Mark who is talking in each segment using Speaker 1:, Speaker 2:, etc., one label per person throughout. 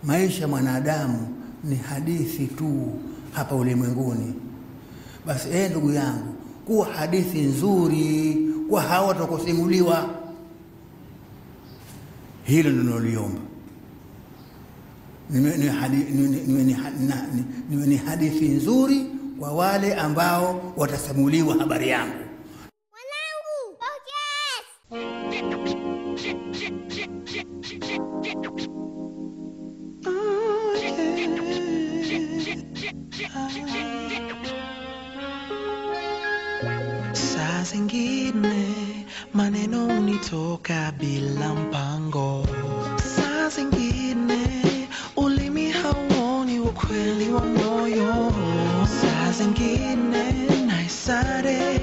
Speaker 1: maisha mwanadamu ni hadithi tu hapa ulimwenguni. Basi ndugu yangu, kuwa hadithi nzuri kwa hawa watakusimuliwa. Hilo ndilo niliomba. Ni hadithi nzuri kwa wale ambao watasimuliwa habari yangu.
Speaker 2: Mwanangu,
Speaker 3: saa zingine maneno unitoka bila mpango, saa zingine ulimi hauoni ukweli wa moyo, saa zingine naisare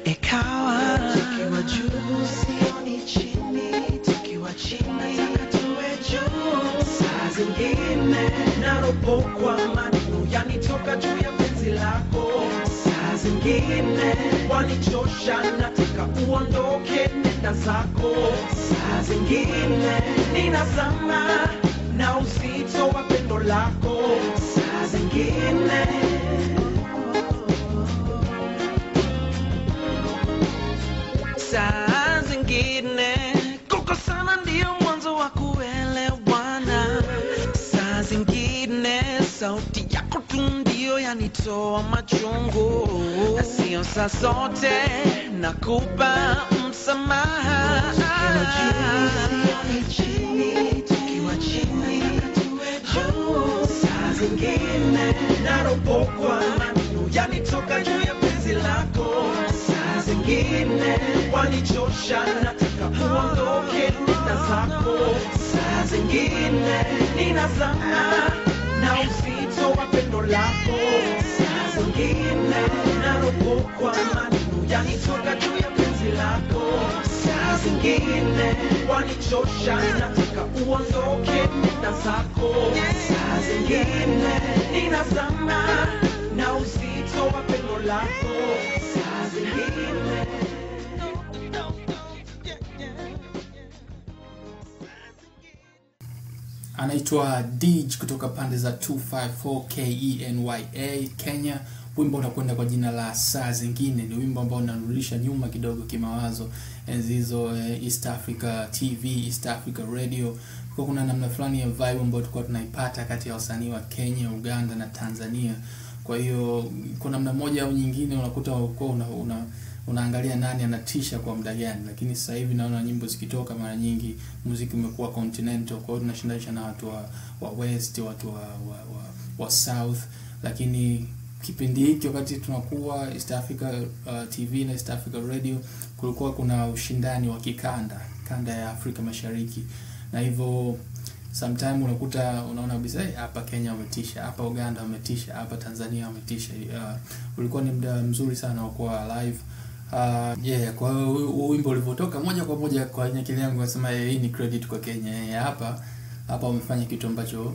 Speaker 3: ikawa tukiwa juu sioni chini, tukiwa chini tuwe juu, saa zingine naropokwa maneno yanitoka juu ya penzi lako, saa zingine wanichosha nataka uondoke nenda zako, saa zingine ninazama na uzito wa pendo lako, saa zingine kukosana ndio mwanzo wa kuelewana, saa zingine sauti yako tu ndio yanitoa machungu, na sio saa zote nakupa msamaha, tukiwa chini tuwe juu, saa zingine naropokwa maneno yanitoka juu ya penzi lako, saa zingine wanichosha nataka uondoke nenda zako, saa zingine ninazama na uzito wa pendo lako, saa zingine naropokwa maneno yanitoka juu ya penzi lako, saa zingine wanichosha nataka uondoke nenda zako, saa zingine ninazama na uzito wa pendo lako, saa zingine
Speaker 4: anaitwa Dij kutoka pande za 254 KENYA Kenya. Wimbo unakwenda kwa jina la Saa Zingine. Ni wimbo ambao unarudisha nyuma kidogo kimawazo enzi hizo, East Africa TV, East Africa Radio. Kwa kuna namna fulani ya vibe ambayo tulikuwa tunaipata kati ya wasanii wa Kenya, Uganda na Tanzania. Kwa hiyo kuna namna moja au nyingine unakuta unaangalia nani anatisha kwa muda gani, lakini sasa hivi naona nyimbo zikitoka mara nyingi muziki umekuwa continental, kwa hiyo tunashindanisha na watu wa West, watu wa South. Lakini kipindi hiki wakati tunakuwa East Africa TV na East Africa Radio, kulikuwa kuna ushindani wa kanda ya Afrika Mashariki, na hivyo sometimes unaona kabisa hapa Kenya wametisha, hapa Uganda wametisha, hapa Tanzania wametisha. Ulikuwa ni muda mzuri sana wa kuwa live. Kwa wimbo ulivyotoka moja kwa moja kwa akili yangu nasema hii ni credit kwa Kenya. Hapa wamefanya kitu ambacho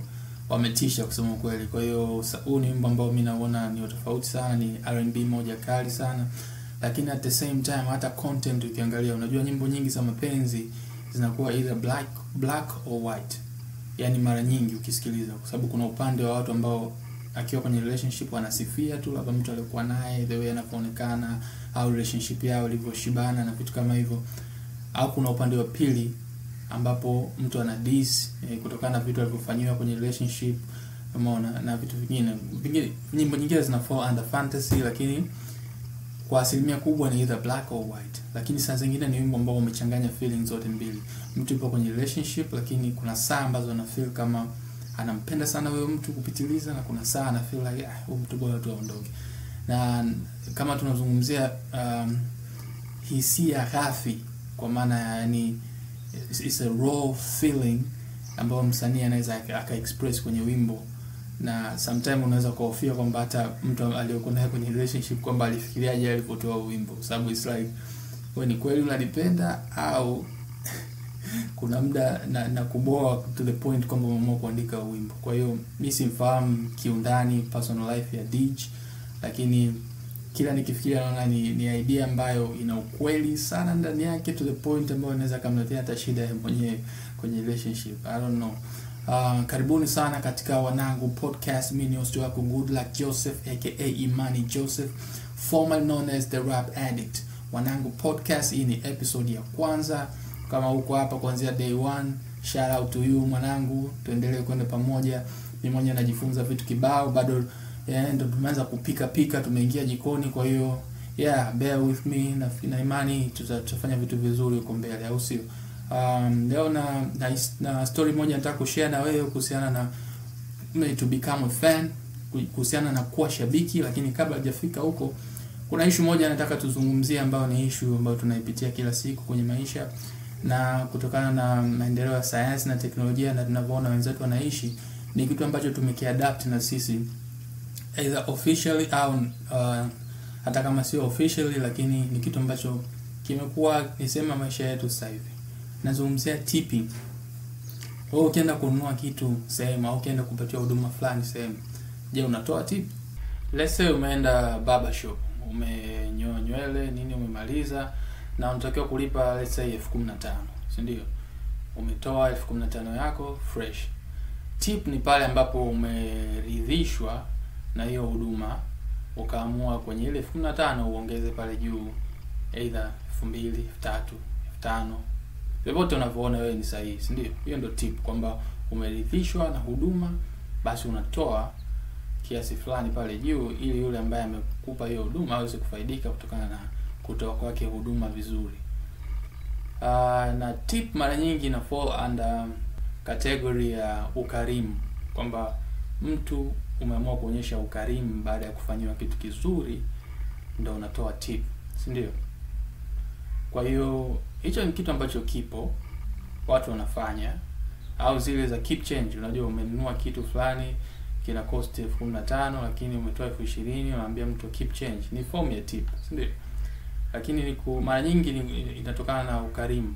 Speaker 4: wametisha kusema kweli. Kwa hiyo huu ni wimbo ambao mimi naona ni tofauti sana, ni R&B moja kali sana, lakini at the same time hata content ukiangalia, unajua nyimbo nyingi za mapenzi zinakuwa either black or white. Yaani mara nyingi ukisikiliza, kwa sababu kuna upande wa watu ambao akiwa kwenye relationship wanasifia tu labda mtu alikuwa naye, the way anapoonekana au relationship yao ilivyoshibana na vitu kama hivyo, au kuna upande wa pili ambapo mtu ana diss kutokana na vitu alivyofanywa kwenye relationship, umeona, na vitu vingine. Nyimbo nyingine zina fall under fantasy, lakini kwa asilimia kubwa ni either black or white. Lakini saa zingine ni wimbo ambao umechanganya feelings zote mbili. Mtu yupo kwenye relationship lakini kuna saa ambazo ana feel kama anampenda sana huyo mtu kupitiliza, na kuna saa ana feel like huyo mtu bora tu aondoke. Na kama tunazungumzia hisia ghafi, kwa maana yani it's a raw feeling ambayo msanii anaweza aka-express kwenye wimbo, na sometimes unaweza kuhofia kwamba hata mtu aliyokuwa naye kwenye relationship kwamba alifikiriaje alipotoa wimbo, sababu it's like wewe ni kweli unalipenda au kuna muda na kuboa to the point kwamba umeamua kuandika wimbo. Kwa hiyo mimi simfahamu kiundani personal life ya Dij, lakini kila nikifikiria naona ni idea ambayo ina ukweli sana ndani yake, to the point ambayo inaweza kumletea hata shida mwenyewe kwenye relationship. I don't know. Karibuni sana katika Wanangu Podcast. Mimi ni host wako Good Luck Joseph aka Imani Joseph, formerly known as the Rap Addict. Wanangu Podcast, hii ni episode ya kwanza. Kama uko hapa kuanzia day 1, shout out to you mwanangu. Tuendelee kwenda pamoja. Mimi mwenyewe najifunza vitu kibao, bado ndio tumeanza kupika, tumeingia jikoni, kwa hiyo bear with me na imani tutafanya vitu vizuri huko mbele, au sio? Leo na story moja nataka kushare na wewe kuhusiana na to become a fan, kuhusiana na kuwa shabiki. Lakini kabla hajafika huko, kuna issue moja nataka tuzungumzie, ambayo ni issue ambayo tunaipitia kila siku kwenye maisha, na kutokana na maendeleo ya sayansi na teknolojia na tunavyoona wenzetu wanaishi, ni kitu ambacho tumekiadapt na sisi, either officially au hata kama sio officially, lakini ni kitu ambacho kimekuwa nisema maisha yetu sasa hivi. Nazungumzia tipping. Wewe ukienda kununua kitu sehemu au ukienda kupatia huduma fulani sehemu, je, unatoa tip? Let's say umeenda barber shop, umenyoa nywele nini, umemaliza na unatakiwa kulipa let's say 15,000, si ndio? Umetoa 15,000 yako fresh. Tip ni pale ambapo umeridhishwa na hiyo huduma, ukaamua kwenye ile 15,000 uongeze pale juu either 2,000, 3,000, 5,000, vyovyote unavyoona wewe ni sahihi, si ndio? Hiyo ndio tip, kwamba umeridhishwa na huduma, basi unatoa kiasi fulani pale juu ili yule ambaye amekupa hiyo huduma aweze kufaidika kutokana na kutoa kwake huduma vizuri. Na tip mara nyingi ina fall under category ya ukarimu, kwamba mtu umeamua kuonyesha ukarimu baada ya kufanywa kitu kizuri, ndio unatoa tip, si ndio? Kwa hiyo hicho ni kitu ambacho kipo, watu wanafanya. Au zile za keep change, unajua umenunua kitu fulani kina cost 15,000 lakini umetoa 20,000, unaambia mtu keep change, ni form ya tip, si ndio? Lakini mara nyingi inatokana na ukarimu,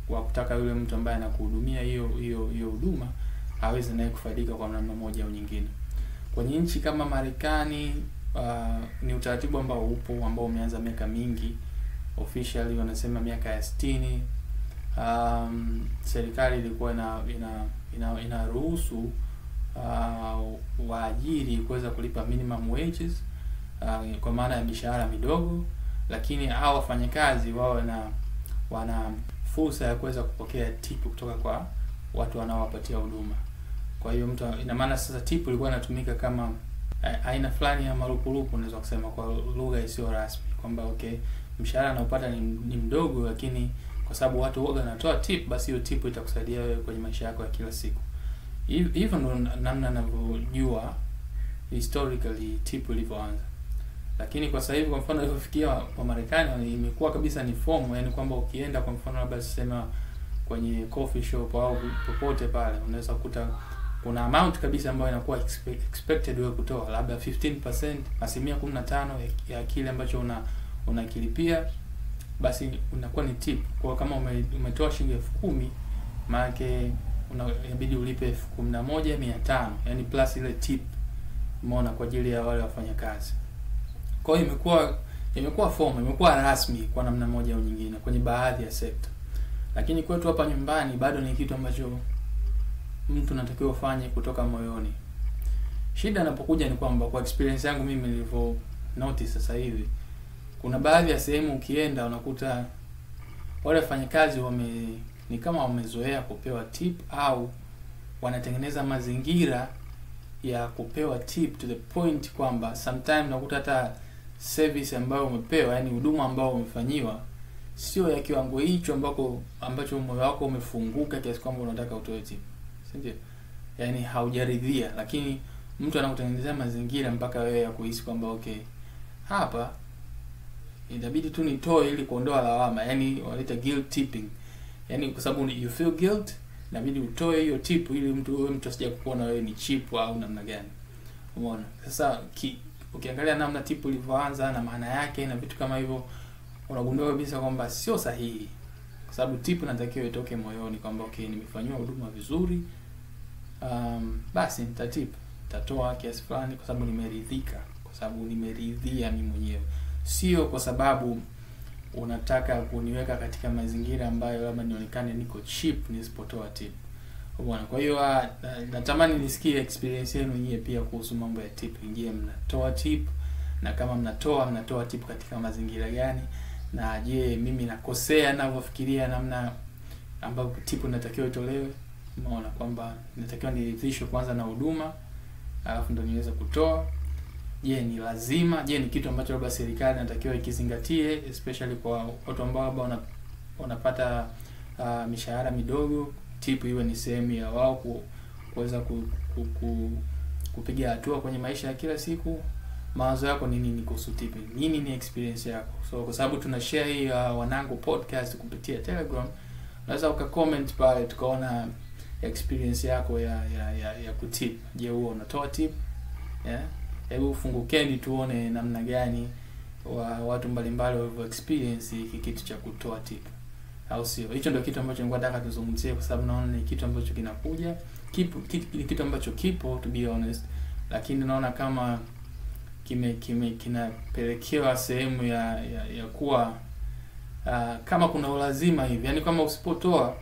Speaker 4: kwa kutaka yule mtu ambaye anakuhudumia hiyo huduma aweze naye kufaidika kwa namna moja au nyingine. Kwenye nchi kama Marekani ni utaratibu ambao upo, ambao umeanza miaka mingi. Officially wanasema miaka ya 60. Serikali ilikuwa inaruhusu waajiri kuweza kulipa minimum wages, kwa maana ya mishahara midogo, lakini hao wafanyakazi wao wana fursa ya kuweza kupokea tip kutoka kwa watu wanaowapatia huduma. Kwa hiyo mtu, ina maana sasa tip ilikuwa inatumika kama aina fulani ya marupurupu, unaweza kusema kwa lugha isiyo rasmi, kwamba mshahara unaopata ni mdogo, lakini kwa sababu watu wote wanatoa tip, basi hiyo tip itakusaidia wewe kwenye maisha yako ya kila siku. Hivyo ndo namna ninavyojua historically tip ilivyoanza. Lakini kwa sasa hivi, kwa mfano ilipofikia kwa Marekani, imekuwa kabisa ni form, yani kwamba ukienda kwa mfano labda sema kwenye coffee shop au popote pale, unaweza kukuta kuna amount kabisa ambayo inakuwa expected wewe kutoa, labda 15%, 15% ya kile ambacho unakilipia, basi unakuwa ni tip. Kwa kama umetoa shilingi 10,000, maana yake inabidi ulipe 11,500, yani plus ile tip, umeona, kwa ajili ya wale wafanyakazi. Kwa hiyo imekuwa form, imekuwa rasmi kwa namna moja au nyingine kwenye baadhi ya sekta. Lakini kwetu hapa nyumbani bado ni kitu ambacho mtu anatakiwa ufanye kutoka moyoni. Shida inapokuja ni kwamba, kwa experience yangu mimi nilivyo notice sasa hivi, kuna baadhi ya sehemu ukienda unakuta wale wafanyakazi ni kama wamezoea kupewa tip, au wanatengeneza mazingira ya kupewa tip to the point kwamba sometimes unakuta hata service ambayo umepewa, yani huduma ambayo umefanyiwa, sio ya kiwango hicho ambacho moyo wako umefunguka kiasi kwamba unataka utoe tip, si ndio? Yani haujaridhia, lakini mtu anakutengenezea mazingira mpaka wewe ya kuhisi kwamba hapa inabidi tu nitoe ili kuondoa lawama, yani wanaita guilt tipping. Yani kwa sababu you feel guilt, inabidi utoe hiyo tip ili mtu asije kukuona wewe ni cheap au namna gani. Umeona? Sasa ukiangalia namna tip ilivyoanza na maana yake na vitu kama hivyo, unagundua kabisa kwamba sio sahihi. Kwa sababu tip inatakiwa itoke moyoni kwamba nimefanywa huduma vizuri, basi nitatoa kiasi fulani kwa sababu nimeridhika, kwa sababu nimeridhia mimi mwenyewe. Sio kwa sababu unataka kuniweka katika mazingira ambayo labda nionekane niko cheap nisipotoa tip. Bwana. Kwa hiyo natamani nisikie experience yenu nyie pia kuhusu mambo ya tip. Je, mnatoa tip? Na kama mnatoa tip katika mazingira gani? Na je, mimi nakosea ninavyofikiria namna ambapo tip inatakiwa itolewe? Umeona kwamba inatakiwa niridhishwe kwanza na huduma, alafu ndo niweze kutoa. Je, ni lazima? Je, ni kitu ambacho labda serikali inatakiwa ikizingatie, especially kwa watu ambao labda wanapata mishahara midogo, tip iwe ni sehemu ya wao kuweza kupiga hatua kwenye maisha ya kila siku? Mawazo yako ni nini kuhusu tip? Nini ni experience yako? So kwa sababu tuna share hii Wanangu podcast kupitia Telegram, unaweza ukacomment pale tukaona experience yako ya kutip. Je, wewe unatoa tip? Yeah. Hebu fungukeni tuone namna gani watu mbalimbali walivyo experience hiki kitu cha kutoa tip. Au sio? Hicho ndio kitu ambacho nilikuwa nataka tuzungumzie, kwa sababu naona ni kitu ambacho kinakuja, kitu ambacho kipo, to be honest, lakini naona kama kinapelekewa sehemu ya kuwa kama kuna ulazima hivi. Yaani kama usipotoa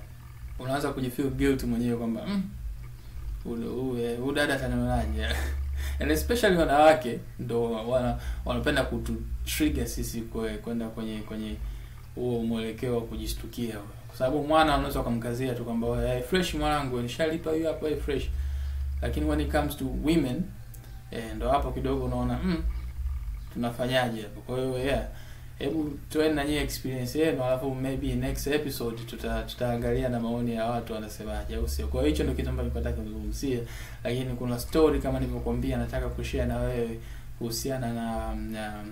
Speaker 4: unaanza kujifeel guilty mwenyewe kwamba huyu dada atanonaje. And especially wanawake ndo wanapenda kutrigger sisi kwenda kwenye huo mwelekeo wa kujishtukia. Kwa sababu mwana unaweza kumkazia tu kwamba hey, fresh mwanangu, nishalipa hiyo hapo, hey, fresh. Lakini when it comes to women ndo hapo kidogo unaona tunafanyaje hapo. Kwa hiyo yeah, hebu tuende na nyie experience yenu, alafu maybe next episode tutaangalia na maoni ya watu wanasemaje, au sio? Kwa hiyo hicho ndio kitu ambacho nataka kuzungumzia, lakini kuna story kama nilivyokuambia nataka kushare na wewe kuhusiana na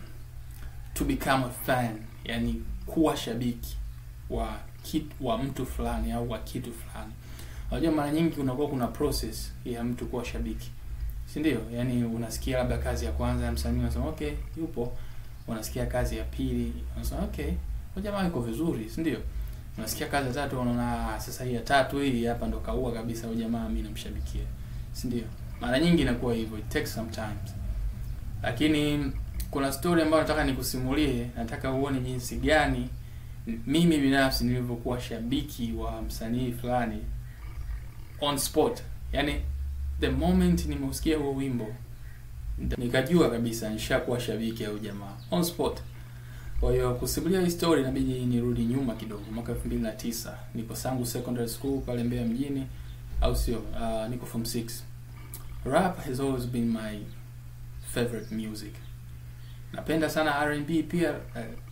Speaker 4: to become a fan, yani kuwa shabiki wa mtu fulani au wa kitu fulani. Unajua mara nyingi unakuwa kuna process ya mtu kuwa shabiki, si ndio? Yani unasikia labda kazi ya kwanza ya msanii unasema okay, yupo. Unasikia kazi ya pili unasema okay, huyu jamaa yuko vizuri, si ndio? Unasikia kazi ya tatu unaona sasa hii ya tatu hii hapa ndo kaua kabisa huyu jamaa, mimi namshabikia, si ndio? Mara nyingi inakuwa hivyo, it takes some time. Lakini kuna story ambayo nataka nikusimulie, nataka uone jinsi gani mimi binafsi nilivyokuwa shabiki wa msanii fulani on spot. Yani the moment nimeusikia huo wimbo nikajua kabisa nishakuwa shabiki au jamaa on spot. Kwa hiyo kusimulia hii story inabidi nirudi nyuma kidogo, mwaka 2009 niko sangu secondary school pale Mbeya mjini, au sio? Niko form 6. Rap has always been my favorite music. Napenda sana R&B pia,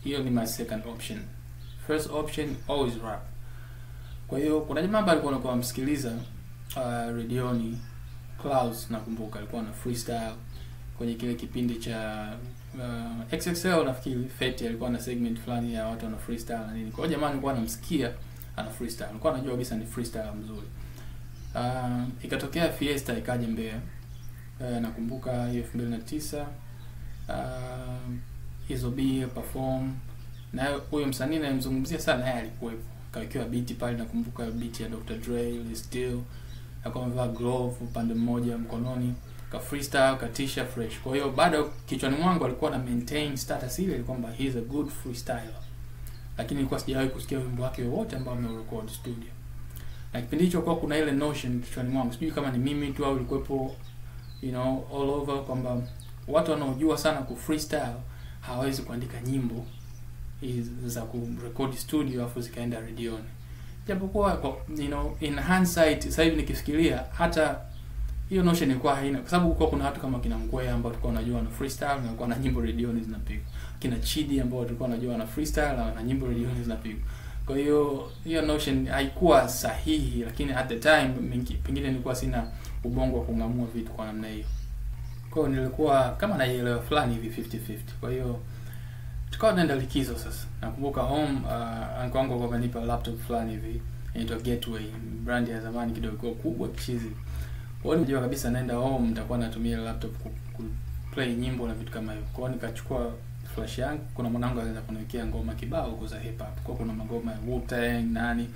Speaker 4: hiyo ni my second option. First option always rap. Kwa hiyo kuna jamaa ambaye alikuwa anamsikiliza radioni, Klaus nakumbuka, alikuwa na freestyle kwenye kile kipindi cha XXL nafikiri, Fete alikuwa na segment fulani ya watu wana freestyle na nini. Kwa hiyo jamaa alikuwa anamsikia ana freestyle, alikuwa anajua kabisa ni freestyle mzuri. Ikatokea Fiesta ikaje Mbeya, nakumbuka hiyo 2009. Hizo B perform na huyo msanii namzungumzia sana, yeye alikuwepo, kawekewa beat pale, nakumbuka beat ya Dr. Dre, Still, akawa amevaa glove upande mmoja mkononi, ka freestyle katisha fresh. Kwa hiyo bado kichwani mwangu alikuwa na maintain status ile kwamba he is a good freestyler, lakini nilikuwa sijawahi kusikia wimbo wake wote ambao amerecord studio. Na kipindi hicho kwa kuna ile notion kichwani mwangu, sijui kama ni mimi tu au ilikuwepo all over, kwamba watu wanaojua sana ku freestyle hawawezi kuandika nyimbo za ku record studio afu zikaenda radioni. Japokuwa in hindsight sasa hivi nikifikiria hata hiyo notion ilikuwa haina, kwa sababu kuna watu kama kina Ngwea ambao tulikuwa tunajua na freestyle na kwa na nyimbo radioni zinapigwa, kina Chidi ambao tulikuwa tunajua na freestyle na nyimbo radioni zinapigwa. Kwa hiyo notion haikuwa sahihi, lakini at the time pengine nilikuwa sina ubongo wa kungamua vitu kwa namna hiyo. Kwa hiyo nilikuwa kama naielewa fulani hivi 50-50. Kwa hiyo tukawa tunaenda likizo sasa. Nakumbuka home anko kwa kanipa laptop fulani hivi inaitwa Gateway, brand ya zamani kidogo kubwa kichizi. Kwa hiyo nilijua kabisa naenda home nitakuwa natumia laptop ku play nyimbo na vitu kama hivyo. Kwa hiyo nikachukua flash yangu, kuna mwanangu alianza kuniwekea ngoma kibao kwa za hip hop. Kwa kuna magoma ya Wu-Tang nani.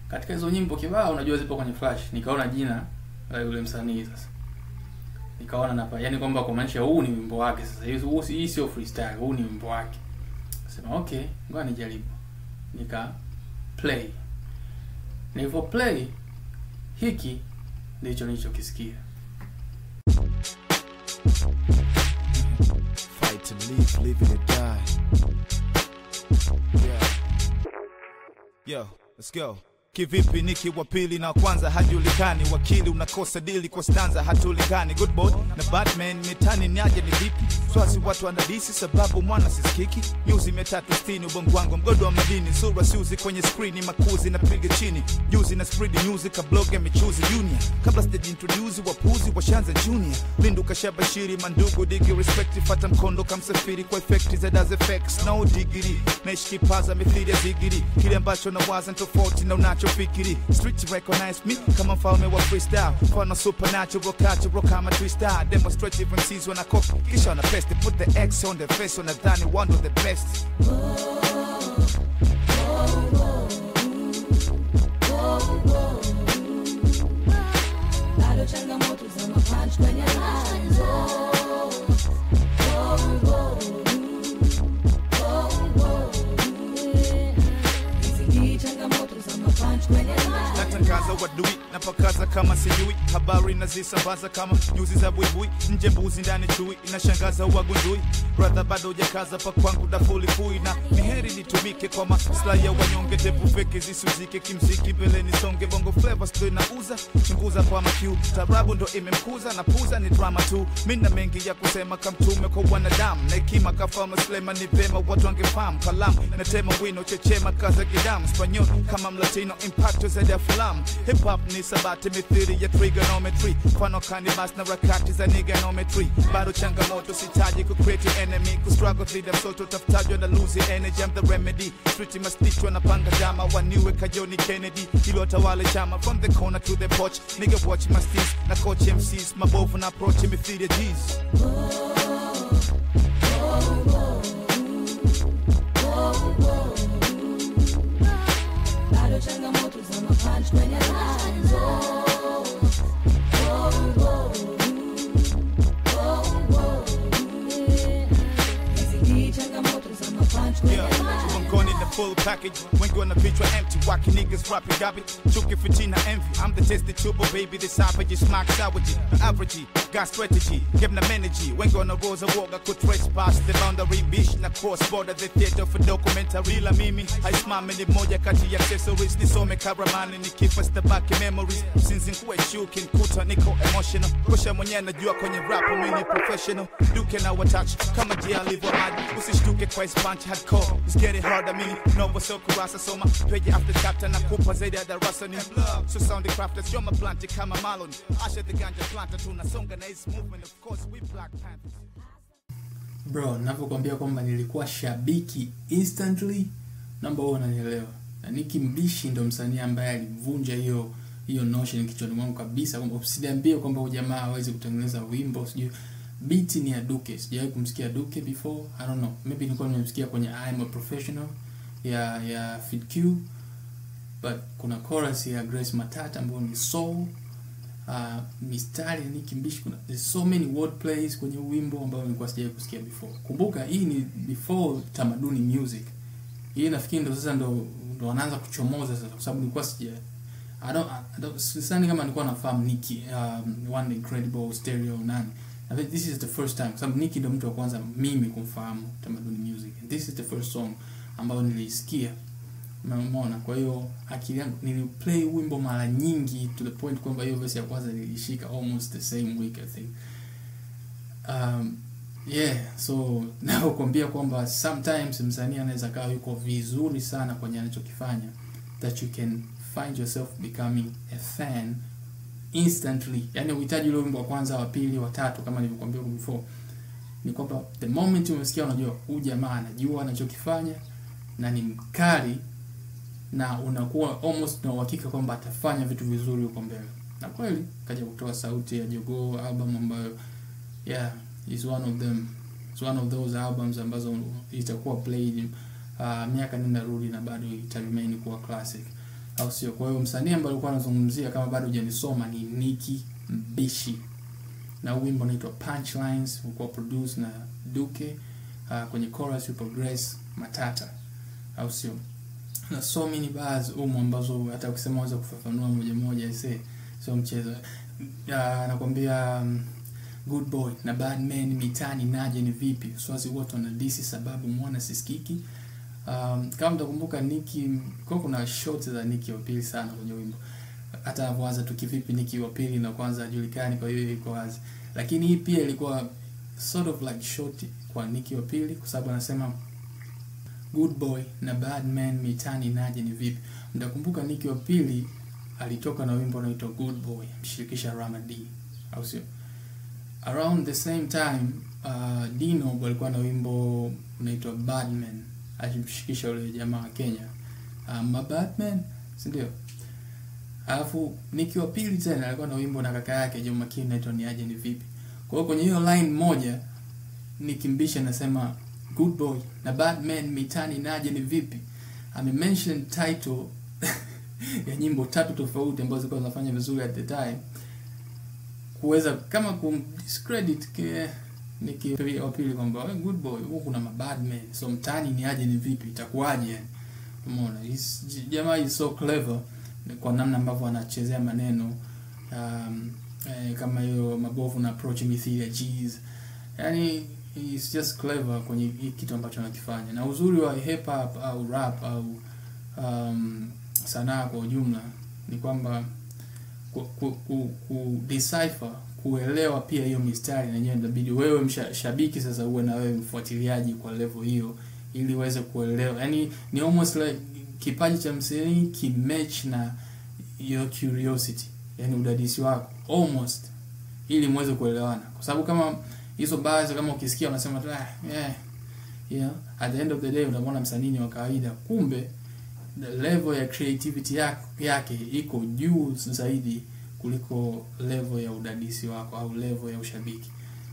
Speaker 4: Katika hizo nyimbo kibao unajua zipo kwenye flash. Nikaona jina la yule msanii sasa. Nikaona napa, yani kwamba kumaanisha huu ni wimbo wake sasa. Hii sio freestyle, huu ni wimbo wake. Sema okay, ngoja nijaribu. Nika play. Nilipo play Hiki ndicho nilichokisikia.
Speaker 5: Fight to live, live it or die. Yeah. Yo, let's go. Kivipi niki wa pili na kwanza hajulikani, wakili unakosa dili kwa stanza hatulingani. Good boy na Batman mitani niaje ni vipi? Swasi watu wanadisi sababu mwana sisikiki. Nyuzi 360 ubongo wangu mgodo wa madini. Sura siuzi kwenye screen makuzi na piga chini. Juzi na spread news ka blog michuzi junior. Kabla stage introduce wapuzi washanza junior. Lindu kashabashiri mandugu digi respect fata mkondo kamsafiri kwa effect za does effects no degree. Naishi paza mithili ya zigiri. Kile ambacho nawaza tofauti na unachofikiri. Street recognize me kama mfalme wa freestyle. Fana supernatural culture kama twister. Demonstrative MCs when I cook kisha wana pest. Put the X on the face on the Danny one of the best. Bado changamoto za mapunch kwenye lines. Natangaza wadui na pakaza kama sijui. Habari nazisambaza kama nyuzi za buibui. Nje mbuzi ndani chui inashangaza wagundui. Brother bado hujakaza pa kwangu dafuli fui. Na miheri nitumike kwa maslahi ya wanyonge. Tepu fake zisuzike kimziki mbele nisonge. Bongo flavor sto inauza chunguza kwa makiu. Tarabu ndo imemkuza na puza ni drama tu. Mina mengi ya kusema kamtume kwa wanadamu. Na ikima kafama slema ni vema watu wangefahamu. Kalamu na tema wino chechema kaza kidamu. Spanyol kama mlatino impacto zaidi ya filamu. Hip hop ni sabati mithiri ya trigonometry. Fano kanibas na rakati za niganometry. Bado changamoto sitaji kucreate enemy. Kustruggle through them so tutafutajwa na lose energy. I'm the remedy. Street mastichwa na panga jama. Waniwe kajoni Kennedy. Ilo tawale chama. From the corner to the porch. Nigga watch my steez. Na coach MCs. Mabovu na approach mithiri ya G's. Bado changamoto za mapunch kwenye lines. Full package, wengi wana vichwa empty. Waki niggas rapping garbage, chuki fitina envy. I'm the tested turbo baby, the savage smack savagery. Average, got strategy, give them energy. Wengi wana rosa woga could trespass the boundary beach. Na cross border the theater for documentary. La mimi, haisimami ni moja kati ya accessories. Nisome karamani nikifa stabaki memories. Since nkuwe shuki nkuta niko emotional. Kusha mwenye najua kwenye rap mimi professional. Duke na watouch kama jia live wa maji. Usishtuke kwa punch hardcore. It's getting harder mimi. No so kurasa soma page after chapter na kupa zaidi ya darasa ni so sound the crafters you're my planty kama Malon Asha the ganja planter tunasonga na his movement of course we Black Panthers.
Speaker 4: Bro, ninapokuambia kwamba nilikuwa shabiki instantly, namba wewe unanielewa. Na Nicki Mbishi ndo msanii ambaye alivunja hiyo notion kichwani mwangu kabisa kwamba usiniambie kwamba huyu jamaa hawezi kutengeneza wimbo sijui. Beat ni ya Duke. Sijawahi kumsikia Duke before. I don't know. Maybe nilikuwa nimemsikia kwenye I'm a Professional ya Fit Q, but kuna chorus ya Grace Matata ambayo ni soul. Mistari ya Nicki Mbishi, there's so many word plays kwenye wimbo ambao nilikuwa sijawahi kusikia before. Kumbuka hii ni before tamaduni music. Hii nafikiri ndo sasa ndo wanaanza kuchomoza sasa, kwa sababu nilikuwa sija I don't sisani kama nilikuwa nafahamu Nicki One Incredible Stereo nani. I think this is the first time. Sababu Nicki ndo mtu wa kwanza mimi kumfahamu tamaduni music. And this is the first song ambayo nilisikia. Umeona? Kwa hiyo akili yangu niliplay wimbo mara nyingi to the point kwamba hiyo verse ya kwanza nilishika almost the same week I think. Yeah, so nakwambia kwamba sometimes msanii anaweza kaa yuko vizuri sana kwenye anachokifanya that you can find yourself becoming a fan instantly. Yani uhitaji ule wimbo wa kwanza, wa pili, wa tatu kama nilivyokuambia before. Ni kwamba the moment umesikia unajua huyu jamaa anajua anachokifanya na ni mkali na unakuwa almost na uhakika kwamba atafanya vitu vizuri huko mbele. Na kweli kaja kutoa sauti ya Jogoo album ambayo yeah is one of them. It's one of those albums ambazo itakuwa played miaka nenda rudi na bado itaremain kuwa classic. Au sio? Kwa hiyo msanii ambaye alikuwa anazungumzia kama bado hujanisoma ni Nicki Mbishi. Na wimbo unaitwa Punchlines, ulikuwa produced na Duke, kwenye chorus yupo Grace Matata. Au sio? Na so many bars ambazo hata ukisema unaweza kufafanua moja moja ise sio mchezo. Nakwambia Good Boy na Bad Man mitani naje ni vipi? Swazi wote wanadisi sababu mwana sisikiki. Kama mtakumbuka Nicki, kuna shots za Nicki wa pili sana kwenye wimbo. Hata anaanza tu kivipi Nicki wa pili na kwanza hajulikani, kwa hiyo iko wazi. Lakini hii pia ilikuwa sort of like short kwa Nicki wa pili kwa sababu anasema Good Boy na Bad Man mitani naje ni vipi. Mtakumbuka Nicki wa pili alitoka na wimbo unaitwa Good Boy mshirikisha Rama D, au sio? Around the same time Dino alikuwa na wimbo unaitwa Bad Man akimshirikisha yule jamaa wa Kenya, Batman, si ndio? Alafu Nicki wa pili tena alikuwa na wimbo na kaka yake Juma Kini unaitwa ni aje ni vipi. Kwa hiyo kwenye hiyo line moja Nicki Mbishi anasema Good Boy na Bad Man mitani naje ni vipi. Mention title ya nyimbo 3 tofauti ambazo zilikuwa zinafanya vizuri at the time, kuweza kama kumdiscredit Nicki wa pili kwamba Good Boy huko kuna Bad Man, so mtani ni aje ni vipi, itakuwaje? Umeona, jamaa is so clever kwa namna ambavyo anachezea maneno, kama hiyo mabovu na approach mithili ya G's. Yani he's just clever kwenye kitu ambacho anakifanya. Na uzuri wa hip hop au rap au sanaa kwa ujumla ni kwamba ku decipher, kuelewa pia hiyo mistari na yenyewe inabidi wewe mshabiki sasa uwe na wewe mfuatiliaji kwa level hiyo ili uweze kuelewa. Yani ni almost like kipaji cha msanii kimatch na your curiosity, yani udadisi wako almost, ili muweze kuelewana. Kwa sababu kama hizo baadhi kama ukisikia unasema at the end of the day unaona msanii wa kawaida, kumbe the level ya creativity yake iko juu zaidi kuliko level ya udadisi wako au level ya ushabiki.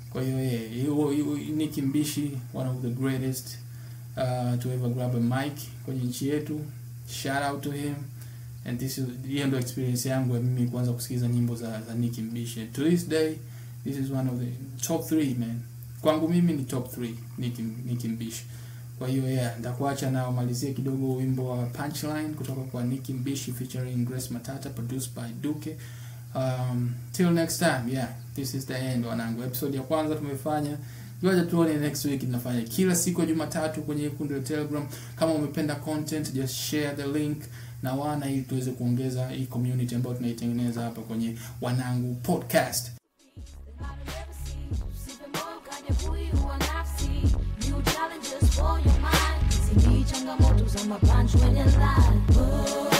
Speaker 4: Kwa hiyo Nicki Mbishi, one of the greatest to ever grab a mic kwenye nchi yetu. Shout out to him. And this is the experience yangu ya mimi kuanza kusikiza nyimbo za Nicki Mbishi. To this day, this is one of the top 3, man. Kwangu mimi ni top 3 Nicki Mbishi. Kwa hiyo nitakuacha na umalizie kidogo wimbo wa Punchline kutoka kwa Nicki Mbishi featuring Grace Matata, produced by Duke. Till next time, this is the end wanangu. Episode ya kwanza tumefanya. Ngoja tuone next week tunafanya kila siku ya Jumatatu kwenye kundi la Telegram. Kama umependa content, just share the link na ili tuweze kuongeza hii community ambayo tunaitengeneza hapa kwenye Wanangu Podcast.
Speaker 6: Changamoto za mapancho kwenye live.